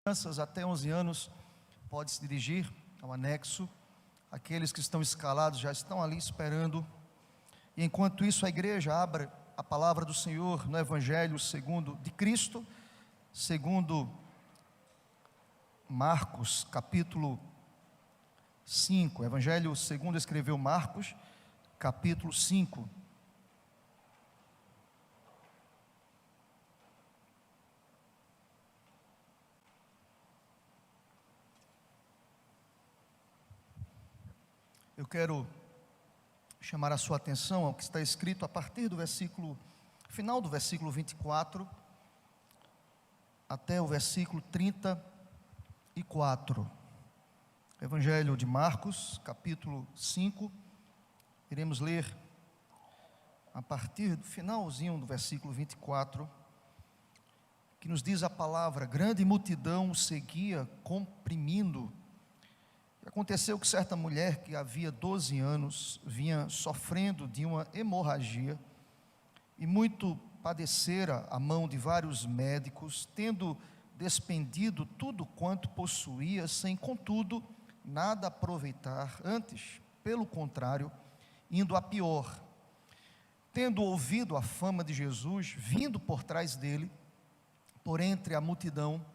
Crianças até 11 anos pode se dirigir ao anexo. Aqueles que estão escalados já estão ali esperando. E enquanto isso, a igreja abre a palavra do Senhor no Evangelho segundo de Cristo, segundo Marcos, capítulo 5. Evangelho segundo escreveu Marcos, capítulo 5. Eu quero chamar a sua atenção ao que está escrito a partir do final do versículo 24, até o versículo 34. Evangelho de Marcos, capítulo 5, iremos ler a partir do finalzinho do versículo 24, que nos diz a palavra: grande multidão o seguia, comprimindo. Aconteceu que certa mulher que havia 12 anos vinha sofrendo de uma hemorragia e muito padecera a mão de vários médicos, tendo despendido tudo quanto possuía, sem contudo nada aproveitar, antes, pelo contrário, indo a pior. Tendo ouvido a fama de Jesus, vindo por trás dele, por entre a multidão,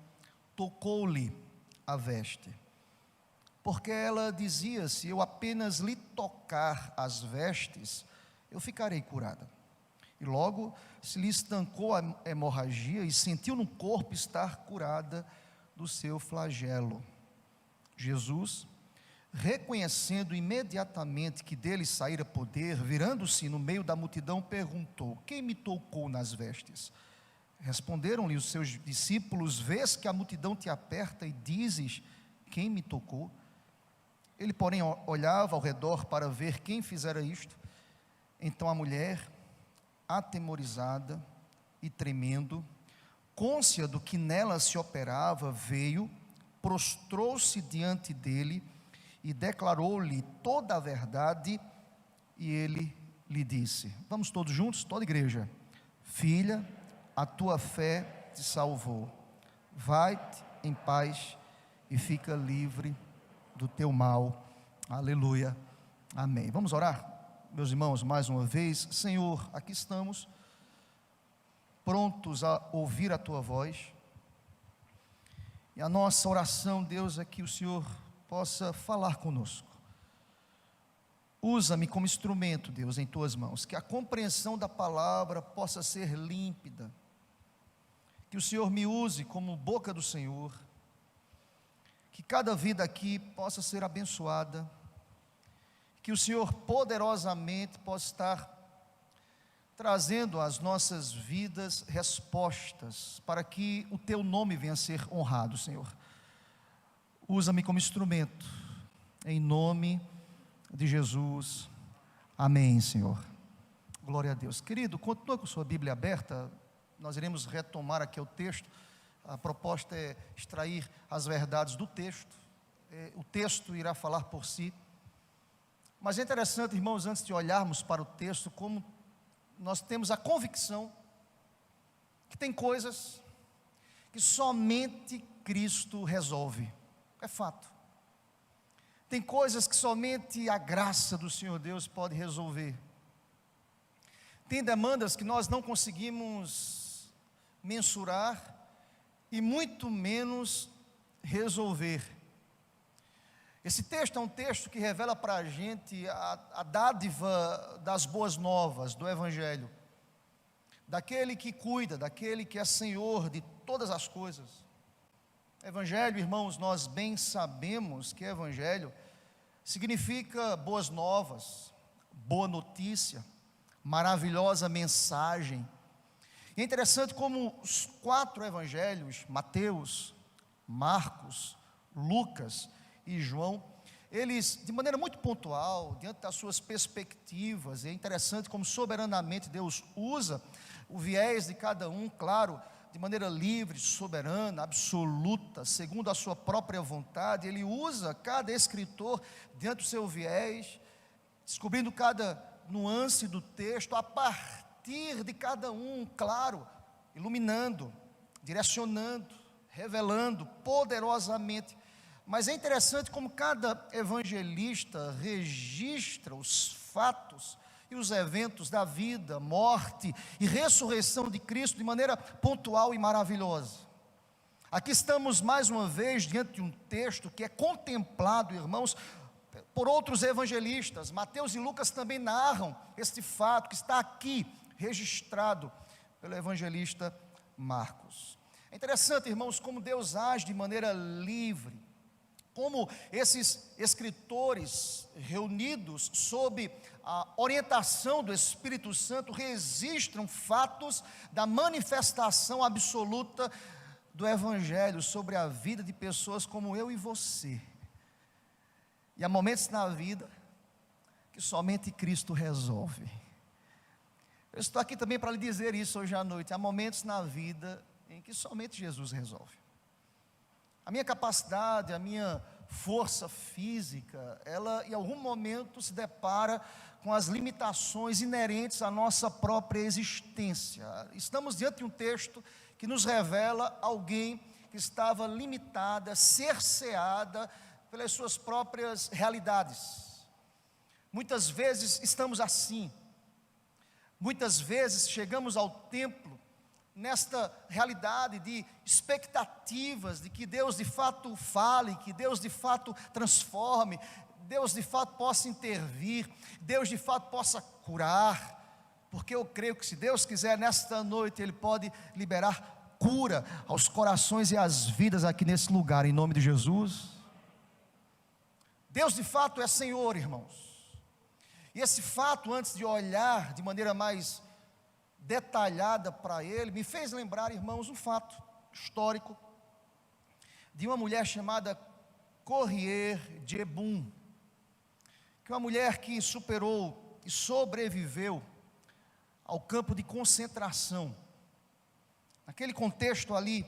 tocou-lhe a veste. Porque ela dizia: se eu apenas lhe tocar as vestes, eu ficarei curada. E logo se lhe estancou a hemorragia e sentiu no corpo estar curada do seu flagelo. Jesus, reconhecendo imediatamente que dele saíra poder, virando-se no meio da multidão, perguntou: quem me tocou nas vestes? Responderam-lhe os seus discípulos: vês que a multidão te aperta e dizes: quem me tocou? Ele, porém, olhava ao redor para ver quem fizera isto. Então a mulher, atemorizada e tremendo, cônscia do que nela se operava, veio, prostrou-se diante dele e declarou-lhe toda a verdade. E ele lhe disse: vamos todos juntos, toda a igreja: filha, a tua fé te salvou, vai-te em paz e fica livre do teu mal. Aleluia, amém. Vamos orar, meus irmãos, mais uma vez. Senhor, aqui estamos, prontos a ouvir a tua voz, e a nossa oração, Deus, é que o Senhor possa falar conosco. Usa-me como instrumento, Deus, em tuas mãos, que a compreensão da palavra possa ser límpida, que o Senhor me use como boca do Senhor, que cada vida aqui possa ser abençoada, que o Senhor poderosamente possa estar trazendo às nossas vidas respostas, para que o teu nome venha a ser honrado, Senhor. Usa-me como instrumento, em nome de Jesus, amém, Senhor. Glória a Deus. Querido, continua com sua Bíblia aberta, nós iremos retomar aqui o texto. A proposta é extrair as verdades do texto. O texto irá falar por si. Mas é interessante, irmãos, antes de olharmos para o texto, como nós temos a convicção que tem coisas que somente Cristo resolve. É fato. Tem coisas que somente a graça do Senhor Deus pode resolver. Tem demandas que nós não conseguimos mensurar e muito menos resolver. Esse texto é um texto que revela para a gente a dádiva das boas novas do Evangelho, daquele que cuida, daquele que é Senhor de todas as coisas. Evangelho, irmãos, nós bem sabemos que Evangelho significa boas novas, boa notícia, maravilhosa mensagem. E é interessante como os 4 evangelhos, Mateus, Marcos, Lucas e João, eles, de maneira muito pontual, diante das suas perspectivas, é interessante como soberanamente Deus usa o viés de cada um, claro, de maneira livre, soberana, absoluta, segundo a sua própria vontade. Ele usa cada escritor diante do seu viés, descobrindo cada nuance do texto, a partir de cada um, claro, iluminando, direcionando, revelando poderosamente. Mas é interessante como cada evangelista registra os fatos e os eventos da vida, morte e ressurreição de Cristo de maneira pontual e maravilhosa. Aqui estamos mais uma vez diante de um texto que é contemplado, irmãos, por outros evangelistas. Mateus e Lucas também narram este fato que está aqui registrado pelo evangelista Marcos. É interessante, irmãos, como Deus age de maneira livre, como esses escritores reunidos sob a orientação do Espírito Santo registram fatos da manifestação absoluta do Evangelho sobre a vida de pessoas como eu e você. E há momentos na vida que somente Cristo resolve. Eu estou aqui também para lhe dizer isso hoje à noite. Há momentos na vida em que somente Jesus resolve. A minha capacidade, a minha força física, ela em algum momento se depara com as limitações inerentes à nossa própria existência. Estamos diante de um texto que nos revela alguém que estava limitada, cerceada pelas suas próprias realidades. Muitas vezes estamos assim. Muitas vezes chegamos ao templo nesta realidade de expectativas de que Deus de fato fale, que Deus de fato transforme, Deus de fato possa intervir, Deus de fato possa curar, porque eu creio que se Deus quiser nesta noite Ele pode liberar cura aos corações e às vidas aqui nesse lugar, em nome de Jesus. Deus de fato é Senhor, irmãos. E esse fato, antes de olhar de maneira mais detalhada para ele, me fez lembrar, irmãos, um fato histórico de uma mulher chamada Corrier de Ebum, que é uma mulher que superou e sobreviveu ao campo de concentração. Naquele contexto ali,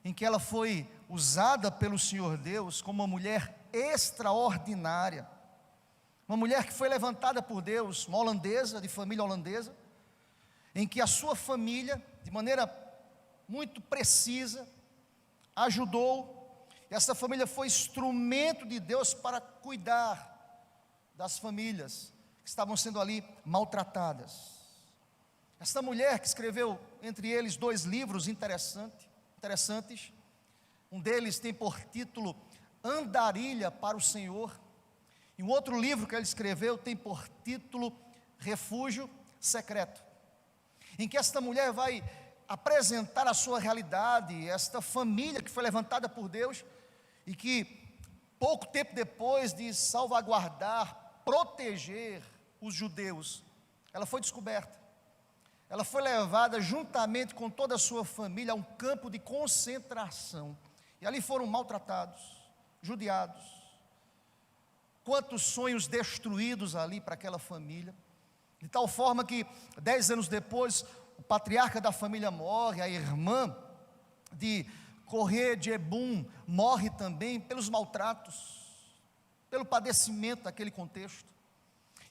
em que ela foi usada pelo Senhor Deus como uma mulher extraordinária, uma mulher que foi levantada por Deus, uma holandesa, de família holandesa, em que a sua família, de maneira muito precisa, ajudou, e essa família foi instrumento de Deus para cuidar das famílias que estavam sendo ali maltratadas. Esta mulher que escreveu, entre eles, 2 livros interessantes, um deles tem por título Andarilha para o Senhor, e um outro livro que ele escreveu tem por título Refúgio Secreto, em que esta mulher vai apresentar a sua realidade, esta família que foi levantada por Deus, e que pouco tempo depois de salvaguardar, proteger os judeus, ela foi descoberta, ela foi levada juntamente com toda a sua família a um campo de concentração, e ali foram maltratados, judiados. Quantos sonhos destruídos ali para aquela família, de tal forma que 10 anos depois, o patriarca da família morre, a irmã de Corrier de Ebum morre também pelos maltratos, pelo padecimento daquele contexto.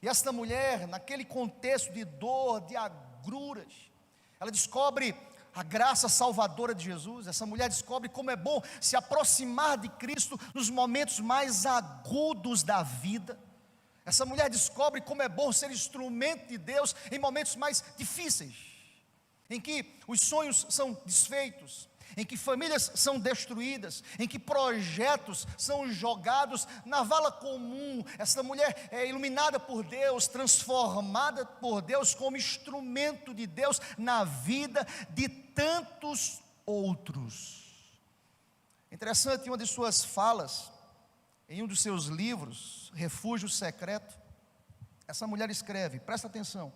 E esta mulher, naquele contexto de dor, de agruras, ela descobre a graça salvadora de Jesus. Essa mulher descobre como é bom se aproximar de Cristo nos momentos mais agudos da vida. Essa mulher descobre como é bom ser instrumento de Deus em momentos mais difíceis, em que os sonhos são desfeitos, em que famílias são destruídas, em que projetos são jogados na vala comum. Essa mulher é iluminada por Deus, transformada por Deus como instrumento de Deus na vida de tantos outros. Interessante, uma de suas falas, em um dos seus livros, Refúgio Secreto, essa mulher escreve, presta atenção: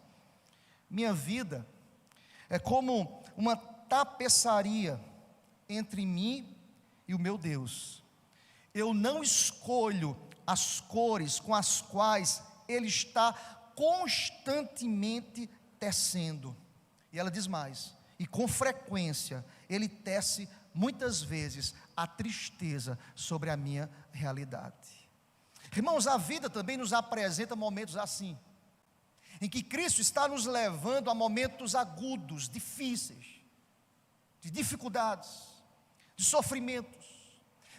minha vida é como uma tapeçaria entre mim e o meu Deus. Eu não escolho as cores com as quais Ele está constantemente tecendo. E ela diz mais: e com frequência Ele tece muitas vezes a tristeza sobre a minha realidade. Irmãos, a vida também nos apresenta momentos assim, em que Cristo está nos levando a momentos agudos, difíceis, de dificuldades, de sofrimentos.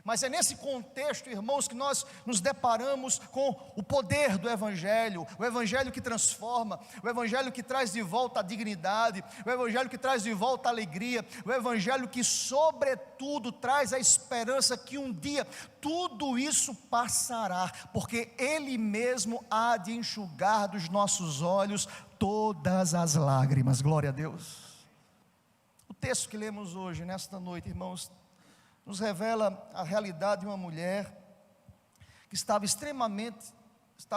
Mas é nesse contexto, irmãos, que nós nos deparamos com o poder do Evangelho, o Evangelho que transforma, o Evangelho que traz de volta a dignidade, o Evangelho que traz de volta a alegria, o Evangelho que, sobretudo, traz a esperança que um dia tudo isso passará, porque Ele mesmo há de enxugar dos nossos olhos todas as lágrimas. Glória a Deus. O texto que lemos hoje, nesta noite, irmãos, nos revela a realidade de uma mulher que estava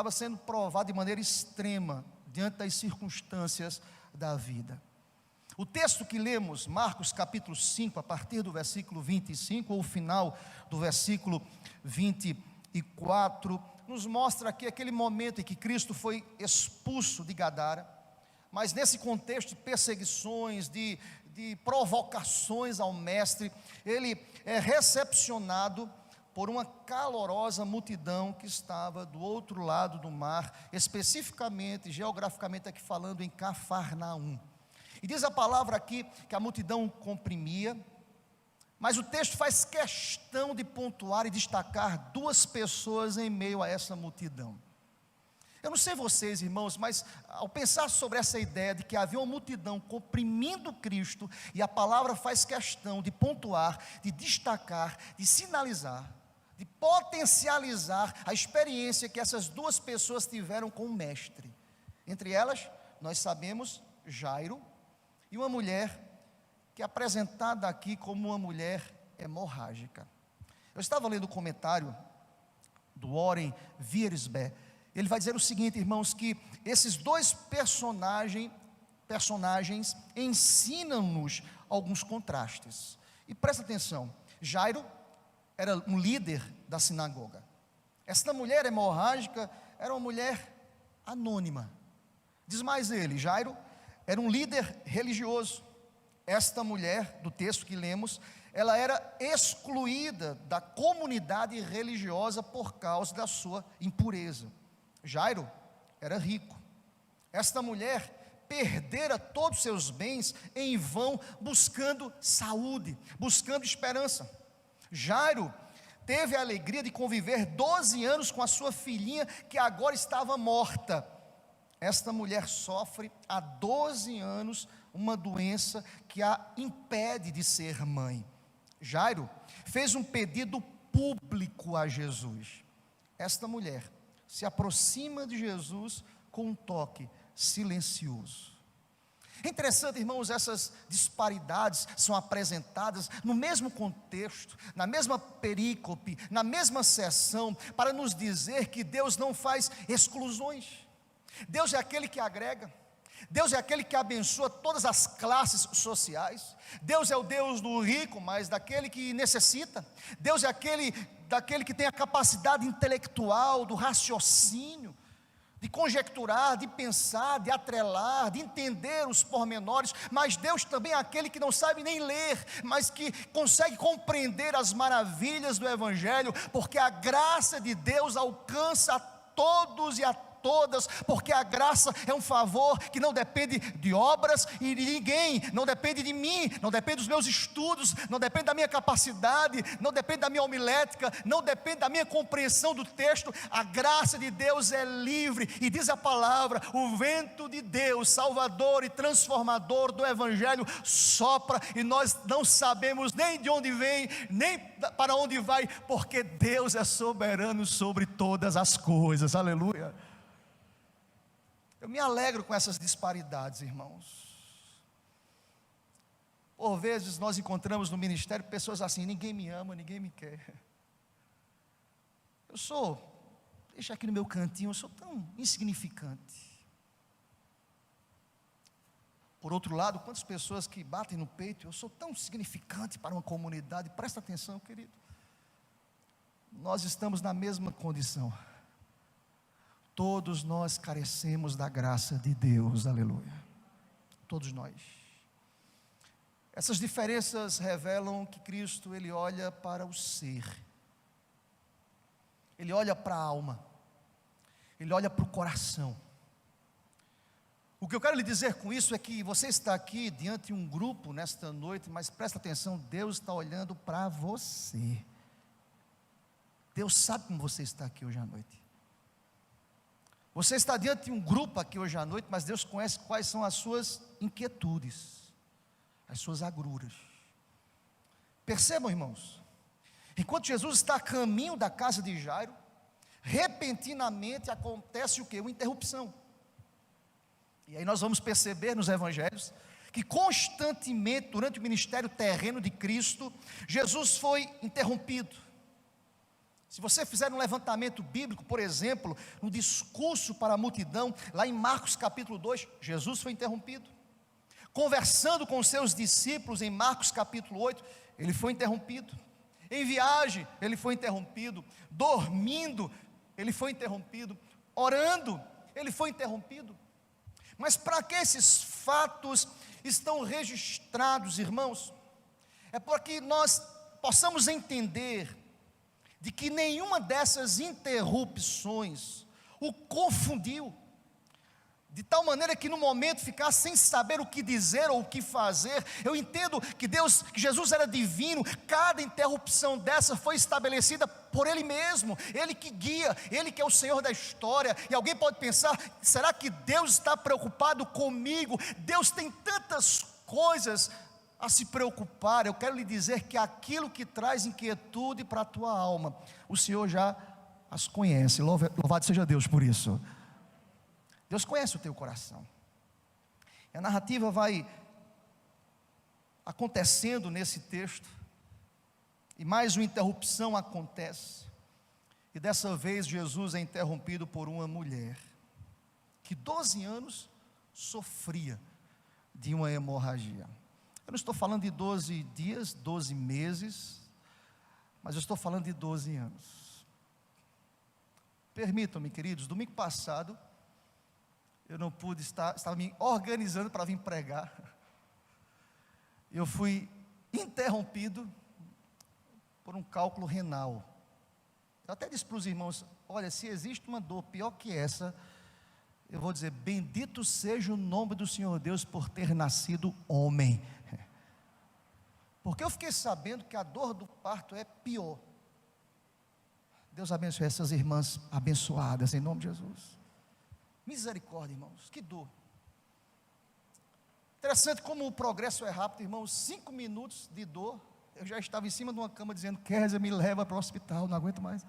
sendo provada de maneira extrema diante das circunstâncias da vida. O texto que lemos, Marcos capítulo 5, a partir do versículo 25, ou o final do versículo 24, nos mostra aqui aquele momento em que Cristo foi expulso de Gadara, mas nesse contexto de perseguições, de provocações ao mestre, ele é recepcionado por uma calorosa multidão que estava do outro lado do mar, especificamente, geograficamente aqui falando, em Cafarnaum. E diz a palavra aqui que a multidão comprimia, mas o texto faz questão de pontuar e destacar duas pessoas em meio a essa multidão. Eu não sei vocês, irmãos, mas ao pensar sobre essa ideia de que havia uma multidão comprimindo Cristo, e a palavra faz questão de pontuar, de destacar, de sinalizar, de potencializar a experiência que essas duas pessoas tiveram com o mestre. Entre elas, nós sabemos Jairo, e uma mulher que é apresentada aqui como uma mulher hemorrágica. Eu estava lendo o comentário do Warren Wiersbe. Ele vai dizer o seguinte, irmãos, que esses dois personagens ensinam-nos alguns contrastes. E presta atenção, Jairo era um líder da sinagoga. Esta mulher hemorrágica era uma mulher anônima. Diz mais ele, Jairo era um líder religioso. Esta mulher, do texto que lemos, ela era excluída da comunidade religiosa por causa da sua impureza. Jairo era rico. Esta mulher perdera todos os seus bens em vão, buscando saúde, buscando esperança. Jairo teve a alegria de conviver 12 anos com a sua filhinha, que agora estava morta. Esta mulher sofre há 12 anos uma doença que a impede de ser mãe. Jairo fez um pedido público a Jesus. Esta mulher se aproxima de Jesus com um toque silencioso. É interessante, irmãos, essas disparidades são apresentadas no mesmo contexto, na mesma perícope, na mesma sessão, para nos dizer que Deus não faz exclusões. Deus é aquele que agrega. Deus é aquele que abençoa todas as classes sociais. Deus é o Deus do rico, mas daquele que necessita. Deus é daquele que tem a capacidade intelectual, do raciocínio, de conjecturar, de pensar, de atrelar, de entender os pormenores. Mas Deus também é aquele que não sabe nem ler, mas que consegue compreender as maravilhas do Evangelho, porque a graça de Deus alcança a todos e a todas, porque a graça é um favor que não depende de obras e de ninguém, não depende de mim, não depende dos meus estudos, não depende da minha capacidade, não depende da minha homilética, não depende da minha compreensão do texto. A graça de Deus é livre, e diz a palavra, o vento de Deus, salvador e transformador do Evangelho, sopra, e nós não sabemos nem de onde vem, nem para onde vai, porque Deus é soberano sobre todas as coisas. Aleluia. Eu me alegro com essas disparidades, irmãos. Por vezes nós encontramos no ministério pessoas assim: ninguém me ama, ninguém me quer. Deixa aqui no meu cantinho, eu sou tão insignificante. Por outro lado, quantas pessoas que batem no peito: eu sou tão significante para uma comunidade. Presta atenção, querido. Nós estamos na mesma condição. Todos nós carecemos da graça de Deus, aleluia. Todos nós. Essas diferenças revelam que Cristo, Ele olha para o ser. Ele olha para a alma. Ele olha para o coração. O que eu quero lhe dizer com isso é que você está aqui diante de um grupo nesta noite, mas presta atenção, Deus está olhando para você. Deus sabe como você está aqui hoje à noite. Você está diante de um grupo aqui hoje à noite, mas Deus conhece quais são as suas inquietudes, as suas agruras. Percebam, irmãos, enquanto Jesus está a caminho da casa de Jairo, repentinamente acontece o quê? Uma interrupção. E aí nós vamos perceber nos evangelhos que constantemente durante o ministério terreno de Cristo, Jesus foi interrompido. Se você fizer um levantamento bíblico, por exemplo, no discurso para a multidão, lá em Marcos capítulo 2, Jesus foi interrompido. Conversando com os seus discípulos em Marcos capítulo 8, ele foi interrompido. Em viagem, ele foi interrompido. Dormindo, ele foi interrompido. Orando, ele foi interrompido. Mas para que esses fatos estão registrados, irmãos? É para que nós possamos entender de que nenhuma dessas interrupções o confundiu, de tal maneira que no momento ficasse sem saber o que dizer ou o que fazer. Eu entendo que que Jesus era divino, cada interrupção dessa foi estabelecida por Ele mesmo, Ele que guia, Ele que é o Senhor da história. E alguém pode pensar, será que Deus está preocupado comigo? Deus tem tantas coisas a se preocupar. Eu quero lhe dizer que aquilo que traz inquietude para a tua alma, o Senhor já as conhece. Louvado seja Deus por isso. Deus conhece o teu coração. E a narrativa vai acontecendo nesse texto, e mais uma interrupção acontece, e dessa vez Jesus é interrompido por uma mulher, que 12 anos sofria de uma hemorragia. Eu não estou falando de 12 dias, 12 meses, mas eu estou falando de 12 anos. Permitam-me, queridos, domingo passado, eu não pude estava me organizando para vir pregar. Eu fui interrompido por um cálculo renal. Eu até disse para os irmãos, olha, se existe uma dor pior que essa, eu vou dizer, bendito seja o nome do Senhor Deus por ter nascido homem. Porque eu fiquei sabendo que a dor do parto é pior. Deus abençoe essas irmãs abençoadas, em nome de Jesus. Misericórdia, irmãos, que dor. Interessante como o progresso é rápido, irmãos. 5 minutos de dor, eu já estava em cima de uma cama dizendo, Kézia, me leva para o hospital, não aguento mais.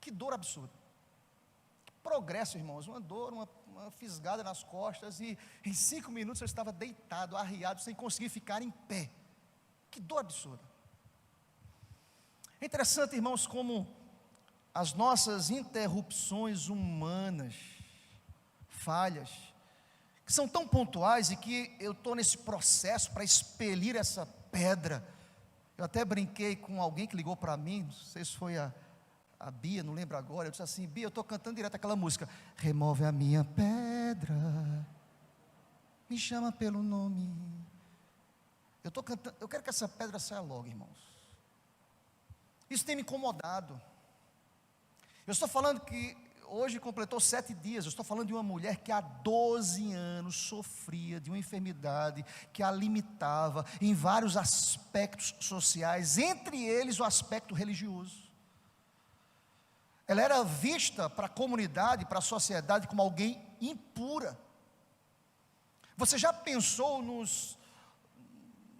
Que dor absurda. Que progresso, irmãos, uma dor, uma fisgada nas costas, e em 5 minutos eu estava deitado, arriado, sem conseguir ficar em pé. Que dor absurda. É interessante, irmãos, como as nossas interrupções humanas, falhas, que são tão pontuais, e que eu estou nesse processo para expelir essa pedra. Eu até brinquei com alguém que ligou para mim, não sei se foi a Bia, não lembro agora. Eu disse assim, Bia, eu estou cantando direto aquela música, remove a minha pedra, me chama pelo nome. Eu estou cantando, eu quero que essa pedra saia logo, irmãos. Isso tem me incomodado. Eu estou falando que hoje completou 7 dias, eu estou falando de uma mulher que há 12 anos sofria de uma enfermidade que a limitava em vários aspectos sociais, entre eles o aspecto religioso. Ela era vista para a comunidade, para a sociedade, como alguém impura. Você já pensou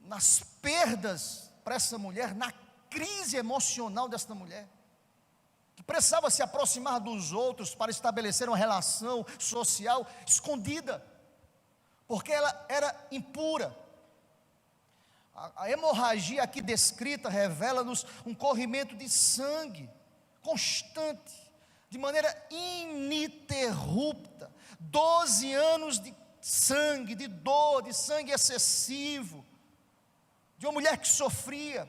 nas perdas para essa mulher, na crise emocional dessa mulher, que precisava se aproximar dos outros para estabelecer uma relação social escondida, porque ela era impura. A hemorragia aqui descrita revela-nos um corrimento de sangue constante, de maneira ininterrupta, 12 anos de sangue, de dor, de sangue excessivo, de uma mulher que sofria,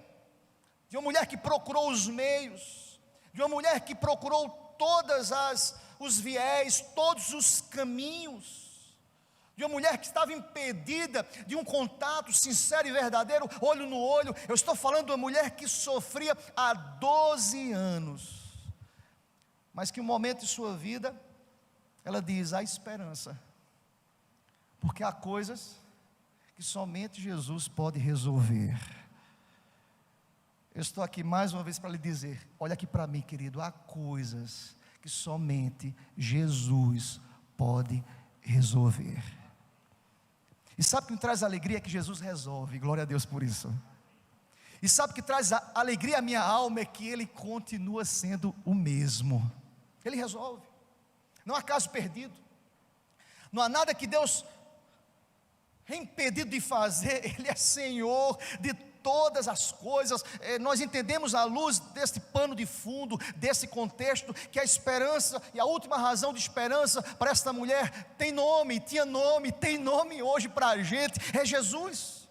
de uma mulher que procurou os meios, de uma mulher que procurou os viés, todos os caminhos, de uma mulher que estava impedida de um contato sincero e verdadeiro, olho no olho. Eu estou falando de uma mulher que sofria há 12 anos, mas que um momento de sua vida, ela diz, há esperança. Porque há coisas que somente Jesus pode resolver. Eu estou aqui mais uma vez para lhe dizer, olha aqui para mim, querido, há coisas que somente Jesus pode resolver. E sabe o que me traz alegria? É que Jesus resolve, glória a Deus por isso. E sabe o que traz alegria à minha alma? É que Ele continua sendo o mesmo. Ele resolve, não há caso perdido, não há nada que Deus impedido de fazer. Ele é Senhor de todas as coisas. Nós entendemos à luz deste pano de fundo, desse contexto, que a esperança e a última razão de esperança para esta mulher tem nome, tinha nome, tem nome hoje para a gente, é Jesus.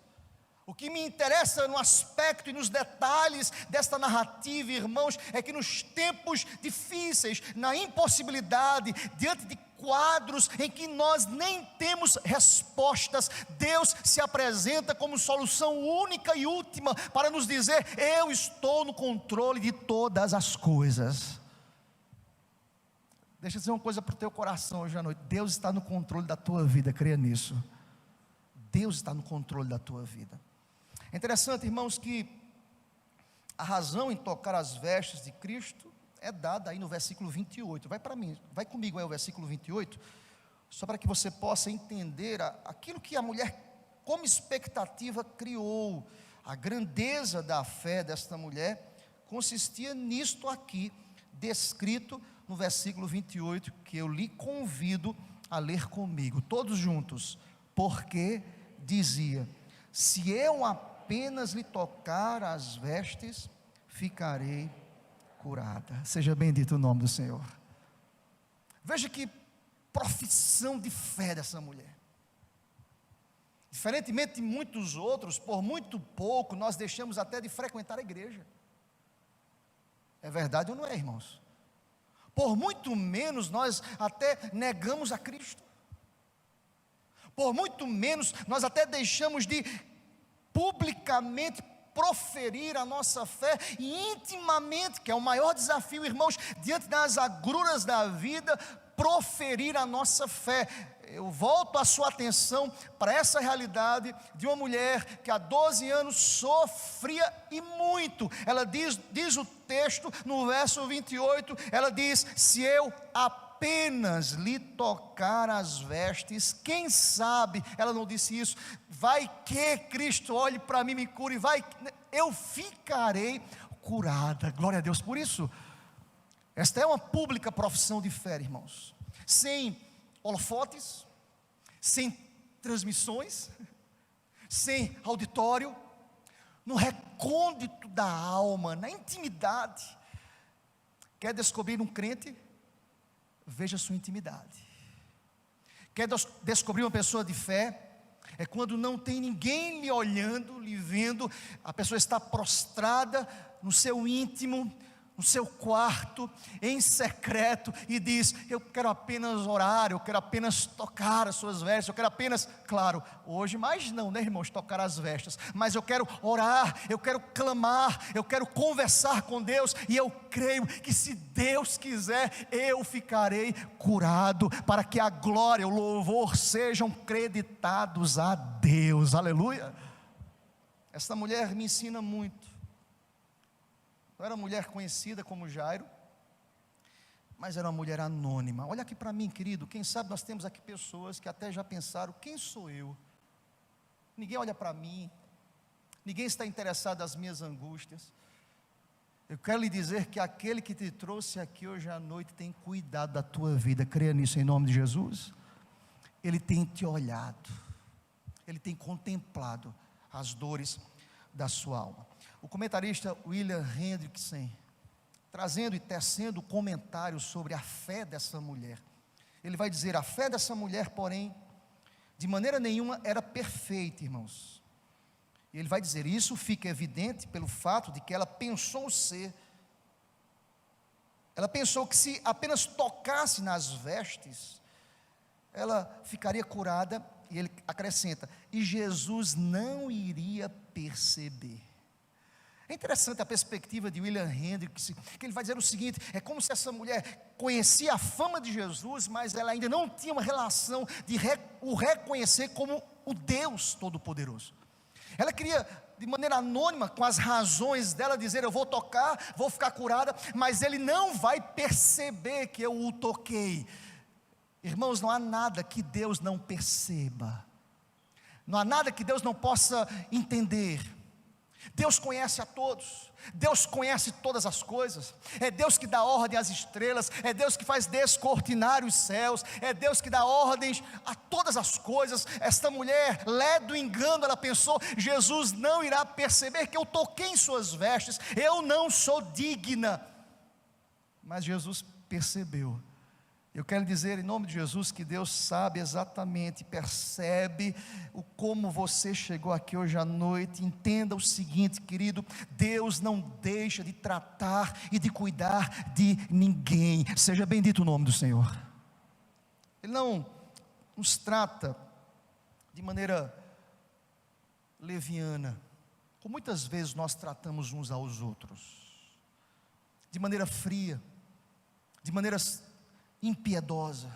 O que me interessa no aspecto e nos detalhes desta narrativa, irmãos, é que nos tempos difíceis, na impossibilidade, diante de quadros em que nós nem temos respostas, Deus se apresenta como solução única e última para nos dizer: eu estou no controle de todas as coisas. Deixa eu dizer uma coisa para o teu coração hoje à noite: Deus está no controle da tua vida, creia nisso. Deus está no controle da tua vida. É interessante, irmãos, que a razão em tocar as vestes de Cristo é dada aí no versículo 28, vai para mim, vai comigo aí o versículo 28, só para que você possa entender aquilo que a mulher, como expectativa, criou. A grandeza da fé desta mulher consistia nisto aqui, descrito no versículo 28, que eu lhe convido a ler comigo, todos juntos, porque dizia: se eu apenas lhe tocar as vestes, ficarei curada. Seja bendito o nome do Senhor. Veja que profissão de fé dessa mulher. Diferentemente de muitos outros, por muito pouco nós deixamos até de frequentar a igreja. É verdade ou não é, irmãos? Por muito menos nós até negamos a Cristo. Por muito menos nós até deixamos de publicamente proferir a nossa fé, e intimamente, que é o maior desafio, irmãos, diante das agruras da vida, proferir a nossa fé. Eu volto a sua atenção para essa realidade de uma mulher que há 12 anos sofria e muito. Ela diz o texto no verso 28, ela diz: se eu apenas lhe tocar as vestes, quem sabe, ela não disse isso, vai que Cristo olhe para mim, me cure, eu ficarei curada. Glória a Deus por isso. Esta é uma pública profissão de fé, irmãos, sem holofotes, sem transmissões, sem auditório, no recôndito da alma, na intimidade. Quer descobrir um crente? Veja a sua intimidade. Quer descobrir uma pessoa de fé? É quando não tem ninguém lhe olhando, lhe vendo, a pessoa está prostrada no seu íntimo, no seu quarto, em secreto, e diz: eu quero apenas orar, eu quero apenas tocar as suas vestes, eu quero apenas, claro, hoje mais não, né, irmãos, tocar as vestes, mas eu quero orar, eu quero clamar, eu quero conversar com Deus, e eu creio que se Deus quiser, eu ficarei curado, para que a glória, o louvor sejam creditados a Deus, aleluia. Esta mulher me ensina muito. Não era uma mulher conhecida como Jairo, mas era uma mulher anônima. Olha aqui para mim, querido, quem sabe nós temos aqui pessoas que até já pensaram: quem sou eu? Ninguém olha para mim, ninguém está interessado nas minhas angústias. Eu quero lhe dizer que aquele que te trouxe aqui hoje à noite tem cuidado da tua vida, creia nisso em nome de Jesus. Ele tem te olhado, ele tem contemplado as dores da sua alma. O comentarista William Hendrickson, trazendo e tecendo comentários sobre a fé dessa mulher, ele vai dizer: a fé dessa mulher, porém, de maneira nenhuma era perfeita, irmãos. E ele vai dizer: isso fica evidente pelo fato de que ela pensou que se apenas tocasse nas vestes, ela ficaria curada. E ele acrescenta: e Jesus não iria perceber. É interessante a perspectiva de William Hendricks, que ele vai dizer o seguinte: é como se essa mulher conhecia a fama de Jesus, mas ela ainda não tinha uma relação de o reconhecer como o Deus Todo-Poderoso. Ela queria, de maneira anônima, com as razões dela, dizer: eu vou tocar, vou ficar curada, mas ele não vai perceber que eu o toquei. Irmãos, não há nada que Deus não perceba, não há nada que Deus não possa entender. Deus conhece a todos, Deus conhece todas as coisas, é Deus que dá ordem às estrelas, é Deus que faz descortinar os céus, é Deus que dá ordens a todas as coisas. Esta mulher, lé do engano, ela pensou: Jesus não irá perceber que eu toquei em suas vestes, eu não sou digna. Mas Jesus percebeu. Eu quero dizer em nome de Jesus que Deus sabe exatamente, percebe como você chegou aqui hoje à noite. Entenda o seguinte, querido: Deus não deixa de tratar e de cuidar de ninguém. Seja bendito o nome do Senhor. Ele não nos trata de maneira leviana, como muitas vezes nós tratamos uns aos outros, de maneira fria, de maneira impiedosa.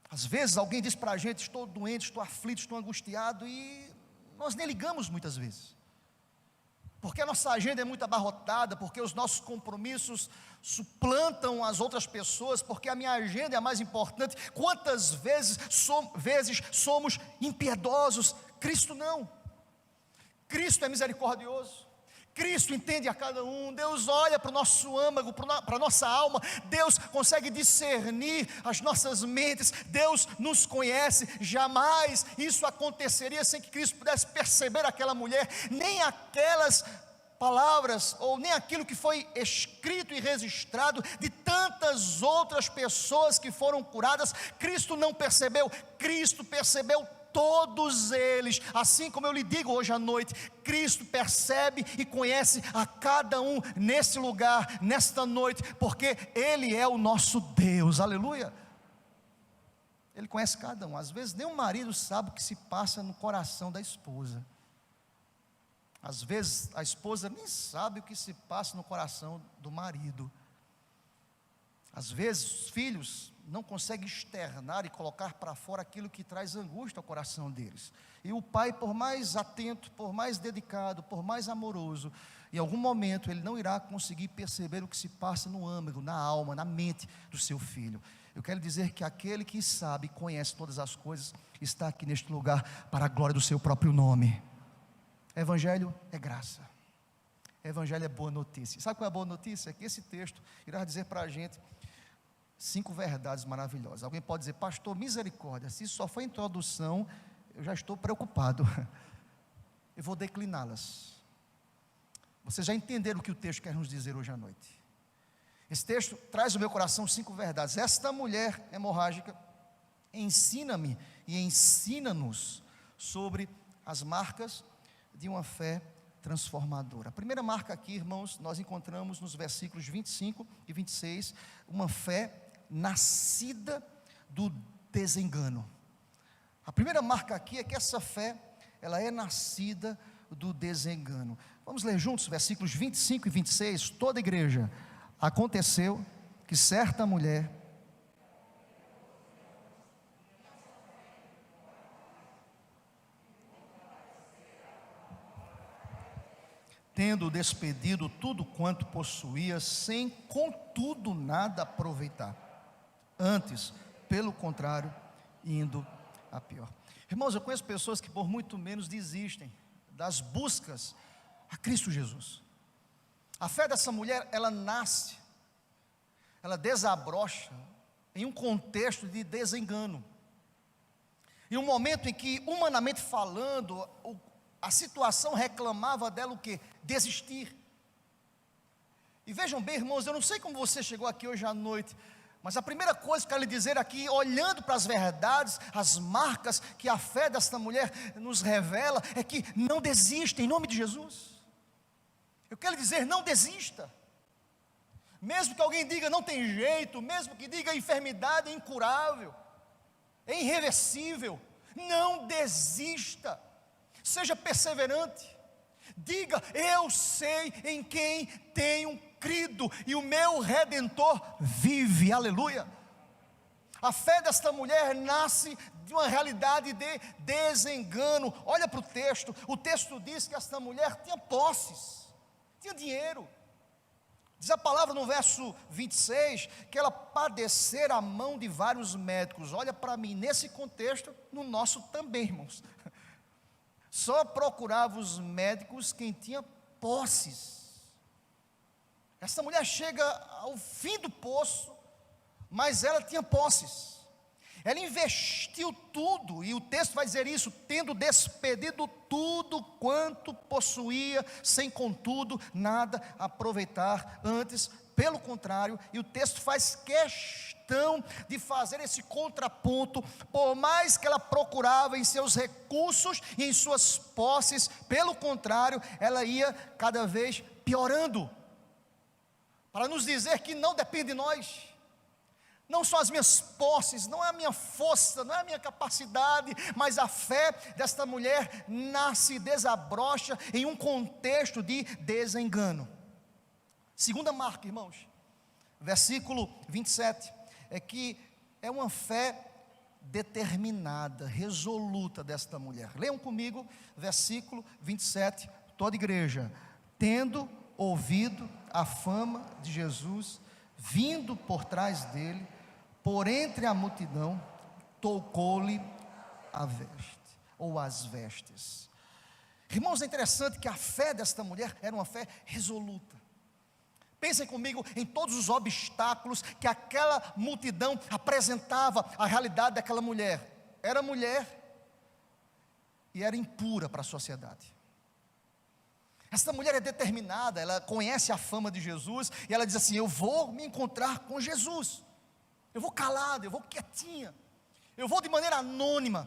Às vezes alguém diz para a gente: estou doente, estou aflito, estou angustiado, e nós nem ligamos muitas vezes, porque a nossa agenda é muito abarrotada, porque os nossos compromissos suplantam as outras pessoas, porque a minha agenda é a mais importante. Quantas vezes somos impiedosos? Cristo não. Cristo é misericordioso, Cristo entende a cada um. Deus olha para o nosso âmago, para a nossa alma. Deus consegue discernir as nossas mentes. Deus nos conhece. Jamais isso aconteceria sem que Cristo pudesse perceber aquela mulher, nem aquelas palavras, ou nem aquilo que foi escrito e registrado de tantas outras pessoas que foram curadas. Cristo não percebeu. Cristo percebeu todos eles. Assim como eu lhe digo hoje à noite, Cristo percebe e conhece a cada um nesse lugar, nesta noite, porque Ele é o nosso Deus. Aleluia. Ele conhece cada um. Às vezes nem o marido sabe o que se passa no coração da esposa. Às vezes a esposa nem sabe o que se passa no coração do marido. Às vezes os filhos não conseguem externar e colocar para fora aquilo que traz angústia ao coração deles. E o pai, por mais atento, por mais dedicado, por mais amoroso, em algum momento ele não irá conseguir perceber o que se passa no âmago, na alma, na mente do seu filho. Eu quero dizer que aquele que sabe e conhece todas as coisas está aqui neste lugar para a glória do seu próprio nome. Evangelho é graça. Evangelho é boa notícia. Sabe qual é a boa notícia? É que esse texto irá dizer para a gente 5 verdades maravilhosas. Alguém pode dizer: pastor, misericórdia, se isso só foi introdução, eu já estou preocupado. Eu vou decliná-las. Vocês já entenderam o que o texto quer nos dizer hoje à noite. Esse texto traz ao meu coração 5 verdades. Esta mulher hemorrágica ensina-me e ensina-nos sobre as marcas de uma fé transformadora. A primeira marca aqui, irmãos, nós encontramos nos versículos 25 e 26, uma fé nascida do desengano. A primeira marca aqui é que essa fé, ela é nascida do desengano. Vamos ler juntos versículos 25 e 26, toda a igreja. Aconteceu que certa mulher, tendo despedido tudo quanto possuía, sem contudo nada aproveitar, antes, pelo contrário, indo a pior. Irmãos, eu conheço pessoas que por muito menos desistem das buscas a Cristo Jesus. A fé dessa mulher, ela nasce, ela desabrocha em um contexto de desengano, em um momento em que, humanamente falando, a situação reclamava dela o quê? Desistir. E vejam bem, irmãos, eu não sei como você chegou aqui hoje à noite, mas a primeira coisa que eu quero lhe dizer aqui, olhando para as verdades, as marcas que a fé desta mulher nos revela, é que não desista, em nome de Jesus. Eu quero lhe dizer: não desista. Mesmo que alguém diga não tem jeito, mesmo que diga a enfermidade é incurável, é irreversível, não desista. Seja perseverante. Diga: eu sei em quem tenho crido, e o meu Redentor vive. Aleluia. A fé desta mulher nasce de uma realidade de desengano. Olha para o texto diz que esta mulher tinha posses, tinha dinheiro. Diz a palavra no verso 26, que ela padecera a mão de vários médicos. Olha para mim, nesse contexto, no nosso também, irmãos. Só procurava os médicos quem tinha posses. Essa mulher chega ao fim do poço, mas ela tinha posses. Ela investiu tudo, e o texto vai dizer isso, tendo despedido tudo quanto possuía, sem contudo nada aproveitar, antes, pelo contrário, e o texto faz questão de fazer esse contraponto. Por mais que ela procurava em seus recursos e em suas posses, pelo contrário, ela ia cada vez piorando, para nos dizer que não depende de nós. Não são as minhas posses, não é a minha força, não é a minha capacidade, mas a fé desta mulher nasce e desabrocha em um contexto de desengano. Segunda marca, irmãos, versículo 27, é que é uma fé determinada, resoluta desta mulher. Leiam comigo, versículo 27, toda igreja: tendo ouvido a fama de Jesus, vindo por trás dele, por entre a multidão, tocou-lhe a veste, ou as vestes. Irmãos, é interessante que a fé desta mulher era uma fé resoluta. Pensem comigo em todos os obstáculos que aquela multidão apresentava à realidade daquela mulher. Era mulher e era impura para a sociedade. Essa mulher é determinada, ela conhece a fama de Jesus, e ela diz assim: eu vou me encontrar com Jesus. Eu vou calado, eu vou quietinha, eu vou de maneira anônima.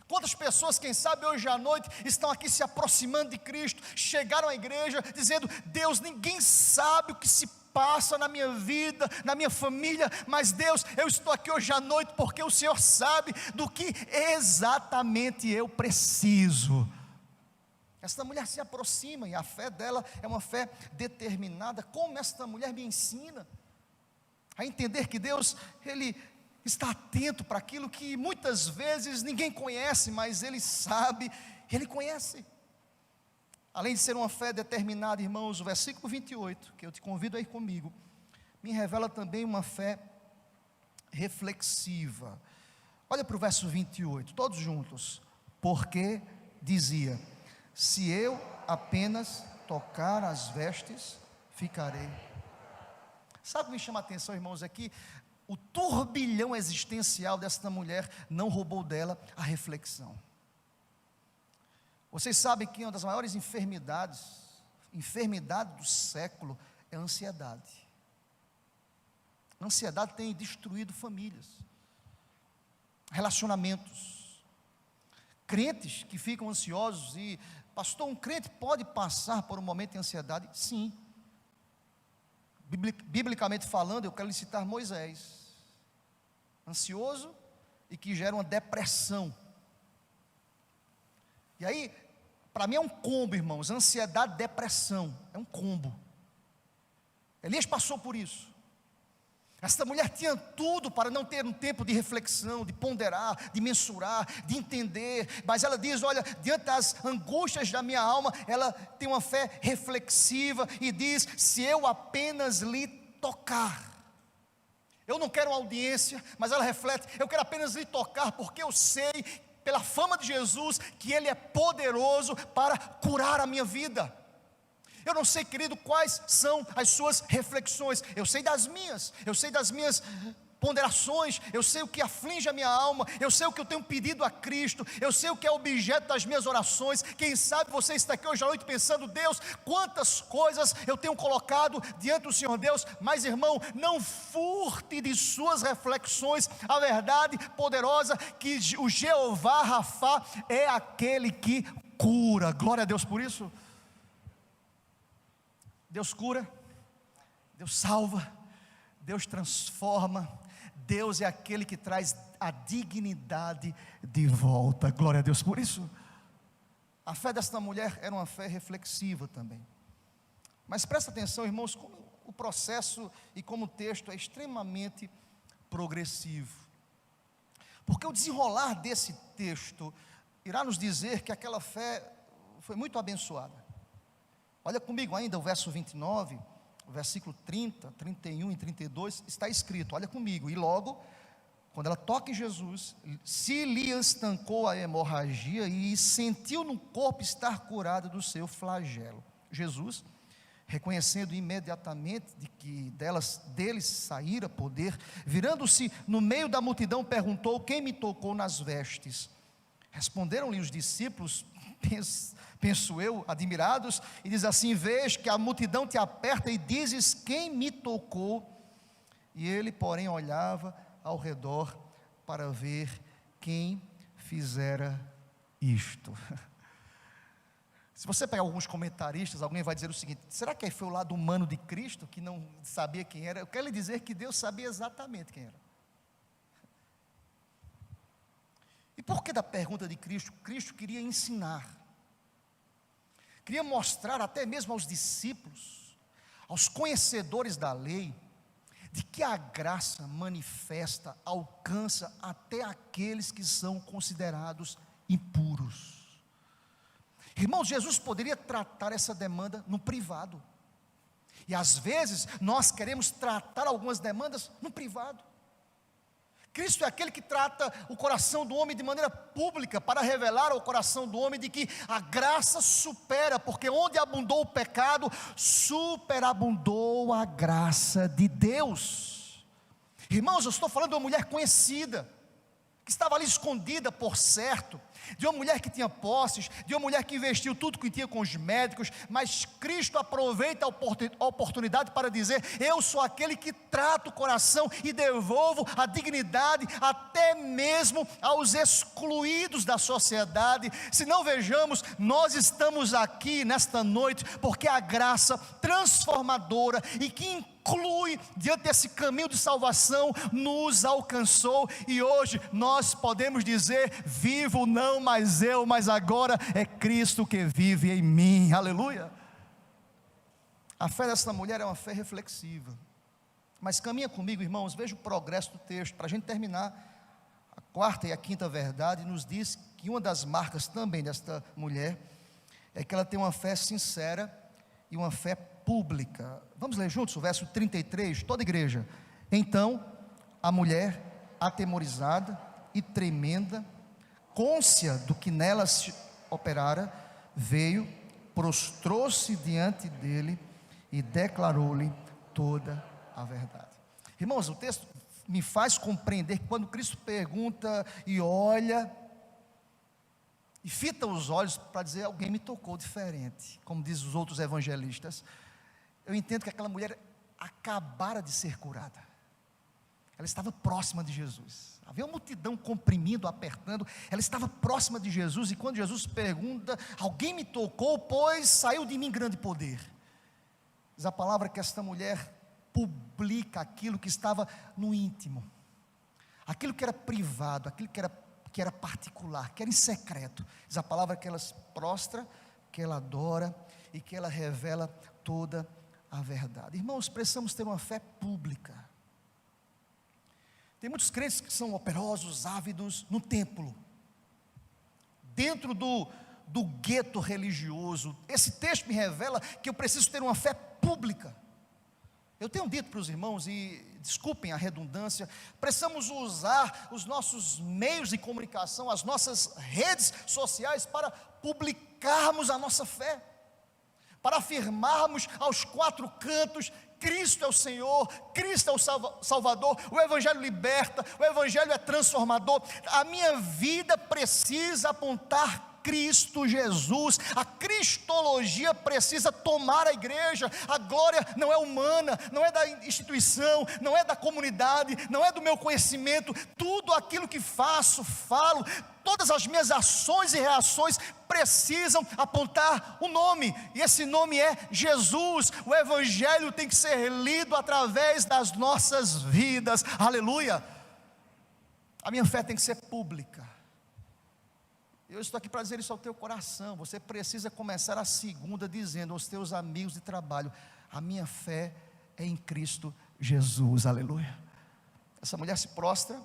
Quantas pessoas, quem sabe hoje à noite, estão aqui se aproximando de Cristo, chegaram à igreja dizendo: Deus, ninguém sabe o que se passa na minha vida, na minha família, mas Deus, eu estou aqui hoje à noite porque o Senhor sabe do que exatamente eu preciso. Esta mulher se aproxima, e a fé dela é uma fé determinada. Como esta mulher me ensina a entender que Deus, Ele está atento para aquilo que muitas vezes ninguém conhece, mas Ele sabe, Ele conhece. Além de ser uma fé determinada, irmãos, o versículo 28, que eu te convido a ir comigo, me revela também uma fé reflexiva. Olha para o verso 28, todos juntos. Porque dizia: se eu apenas tocar as vestes, ficarei. Sabe o que me chama a atenção, irmãos, aqui? O turbilhão existencial desta mulher não roubou dela a reflexão. Vocês sabem que uma das maiores enfermidade do século, é a ansiedade. A ansiedade tem destruído famílias, relacionamentos. Crentes que ficam ansiosos e: pastor, um crente pode passar por um momento de ansiedade? Sim. Biblicamente falando, eu quero lhe citar Moisés, ansioso e que gera uma depressão. E aí, para mim é um combo, irmãos, ansiedade, depressão, é um combo. Elias passou por isso. Esta mulher tinha tudo para não ter um tempo de reflexão, de ponderar, de mensurar, de entender, mas ela diz: olha, diante das angústias da minha alma, ela tem uma fé reflexiva e diz: se eu apenas lhe tocar. Eu não quero audiência, mas ela reflete: eu quero apenas lhe tocar, porque eu sei, pela fama de Jesus, que Ele é poderoso para curar a minha vida. Eu não sei, querido, quais são as suas reflexões. Eu sei das minhas ponderações. Eu sei o que aflige a minha alma. Eu sei o que eu tenho pedido a Cristo. Eu sei o que é objeto das minhas orações. Quem sabe você está aqui hoje à noite pensando: Deus, quantas coisas eu tenho colocado diante do Senhor Deus. Mas, irmão, não furte de suas reflexões a verdade poderosa, que o Jeová Rafá é aquele que cura. Glória a Deus por isso. Deus cura, Deus salva, Deus transforma, Deus é aquele que traz a dignidade de volta. Glória a Deus por isso. A fé desta mulher era uma fé reflexiva também. Mas presta atenção, irmãos, como o processo e como o texto é extremamente progressivo. Porque o desenrolar desse texto irá nos dizer que aquela fé foi muito abençoada. Olha comigo ainda o verso 29, o versículo 30, 31 e 32, está escrito, olha comigo, e logo, quando ela toca em Jesus, se lhe estancou a hemorragia e sentiu no corpo estar curada do seu flagelo. Jesus, reconhecendo imediatamente de que dele saíra poder, virando-se no meio da multidão, perguntou: quem me tocou nas vestes? Responderam-lhe os discípulos, penso eu, admirados, e diz assim: vês que a multidão te aperta e dizes: quem me tocou? E ele, porém, olhava ao redor para ver quem fizera isto. Se você pegar alguns comentaristas, alguém vai dizer o seguinte: será que foi o lado humano de Cristo que não sabia quem era? Eu quero lhe dizer que Deus sabia exatamente quem era. E por que da pergunta de Cristo? Cristo queria ensinar, queria mostrar até mesmo aos discípulos, aos conhecedores da lei, de que a graça manifesta, alcança até aqueles que são considerados impuros. Irmãos, Jesus poderia tratar essa demanda no privado, e às vezes nós queremos tratar algumas demandas no privado. Cristo é aquele que trata o coração do homem de maneira pública, para revelar ao coração do homem de que a graça supera, porque onde abundou o pecado, superabundou a graça de Deus. Irmãos, eu estou falando de uma mulher conhecida, que estava ali escondida por certo, de uma mulher que tinha posses, de uma mulher que investiu tudo que tinha com os médicos, mas Cristo aproveita a oportunidade para dizer: eu sou aquele que trata o coração e devolvo a dignidade até mesmo aos excluídos da sociedade. Se não vejamos, nós estamos aqui nesta noite porque a graça transformadora e que inclui diante desse caminho de salvação nos alcançou, e hoje nós podemos dizer: vivo não mais eu, mas agora é Cristo que vive em mim. Aleluia. A fé dessa mulher é uma fé reflexiva, mas caminha comigo, irmãos, veja o progresso do texto, para a gente terminar. A quarta e a quinta verdade nos diz que uma das marcas também desta mulher é que ela tem uma fé sincera e uma fé pública. Vamos ler juntos o verso 33, toda a igreja. Então a mulher, atemorizada e tremenda, cônscia do que nela se operara, veio, prostrou-se diante dele e declarou-lhe toda a verdade. Irmãos, o texto me faz compreender que quando Cristo pergunta e olha e fita os olhos para dizer: alguém me tocou diferente, como diz os outros evangelistas, eu entendo que aquela mulher acabara de ser curada. Ela estava próxima de Jesus, havia uma multidão comprimindo, apertando, ela estava próxima de Jesus, e quando Jesus pergunta: alguém me tocou, pois saiu de mim grande poder. Diz a palavra que esta mulher publica aquilo que estava no íntimo, aquilo que era privado, aquilo que era particular, que era em secreto. Diz a palavra que ela se prostra, que ela adora e que ela revela toda a verdade. Irmãos, precisamos ter uma fé pública. Tem muitos crentes que são operosos, ávidos no templo, dentro do gueto religioso. Esse texto me revela que eu preciso ter uma fé pública. Eu tenho dito para os irmãos, e desculpem a redundância, precisamos usar os nossos meios de comunicação, as nossas redes sociais, para publicarmos a nossa fé, para afirmarmos aos quatro cantos: Cristo é o Senhor, Cristo é o Salvador, o Evangelho liberta, o Evangelho é transformador. A minha vida precisa apontar Cristo Jesus, a cristologia precisa tomar a igreja. A glória não é humana, não é da instituição, não é da comunidade, não é do meu conhecimento. Tudo aquilo que faço, falo, todas as minhas ações e reações precisam apontar o nome, e esse nome é Jesus. O Evangelho tem que ser lido através das nossas vidas. Aleluia. A minha fé tem que ser pública. Eu estou aqui para dizer isso ao teu coração. Você precisa começar a segunda dizendo aos teus amigos de trabalho: a minha fé é em Cristo Jesus, aleluia. Essa mulher se prostra,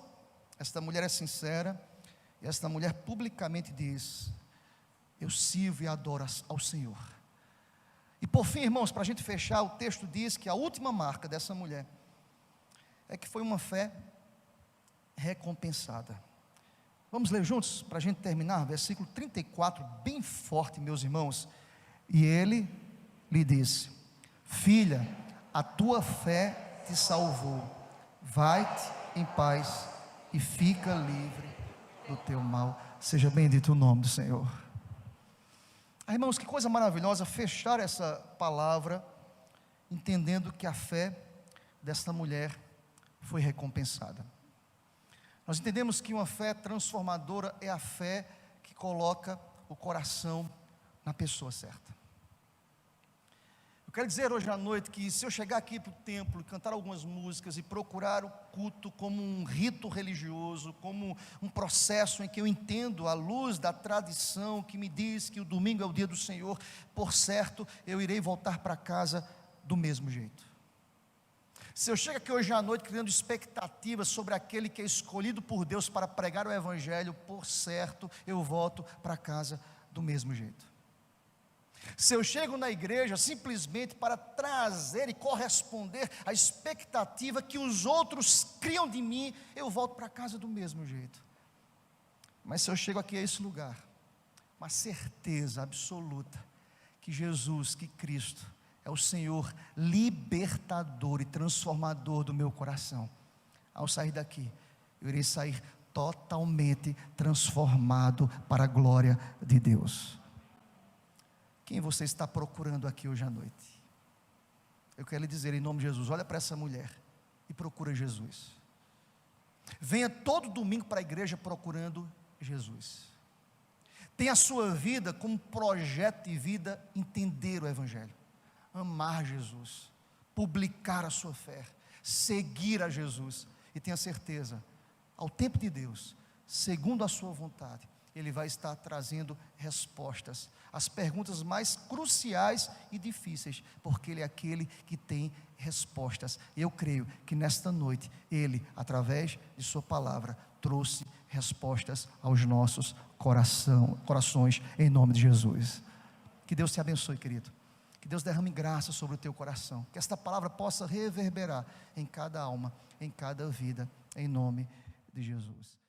esta mulher é sincera, e esta mulher publicamente diz: eu sirvo e adoro ao Senhor. E por fim, irmãos, para a gente fechar, o texto diz que a última marca dessa mulher é que foi uma fé recompensada. Vamos ler juntos, para a gente terminar, versículo 34, bem forte, meus irmãos. E ele lhe disse: filha, a tua fé te salvou, vai-te em paz e fica livre do teu mal. Seja bendito o nome do Senhor. Irmãos, que coisa maravilhosa fechar essa palavra, entendendo que a fé desta mulher foi recompensada. Nós entendemos que uma fé transformadora é a fé que coloca o coração na pessoa certa. Eu quero dizer hoje à noite que se eu chegar aqui para o templo e cantar algumas músicas e procurar o culto como um rito religioso, como um processo em que eu entendo à luz da tradição que me diz que o domingo é o dia do Senhor, por certo, eu irei voltar para casa do mesmo jeito. Se eu chego aqui hoje à noite criando expectativas sobre aquele que é escolhido por Deus para pregar o Evangelho, por certo, eu volto para casa do mesmo jeito. Se eu chego na igreja simplesmente para trazer e corresponder à expectativa que os outros criam de mim, eu volto para casa do mesmo jeito. Mas se eu chego aqui a esse lugar, uma certeza absoluta que Jesus, que Cristo é o Senhor libertador e transformador do meu coração, ao sair daqui, eu irei sair totalmente transformado para a glória de Deus. Quem você está procurando aqui hoje à noite? Eu quero lhe dizer em nome de Jesus: olha para essa mulher e procura Jesus. Venha todo domingo para a igreja procurando Jesus. Tenha a sua vida como projeto de vida, entender o Evangelho, amar Jesus, publicar a sua fé, seguir a Jesus, e tenha certeza, ao tempo de Deus, segundo a sua vontade, Ele vai estar trazendo respostas às perguntas mais cruciais e difíceis, porque Ele é aquele que tem respostas. Eu creio que nesta noite Ele, através de sua palavra, trouxe respostas aos nossos corações, em nome de Jesus. Que Deus te abençoe, querido. Que Deus derrame graça sobre o teu coração, que esta palavra possa reverberar em cada alma, em cada vida, em nome de Jesus.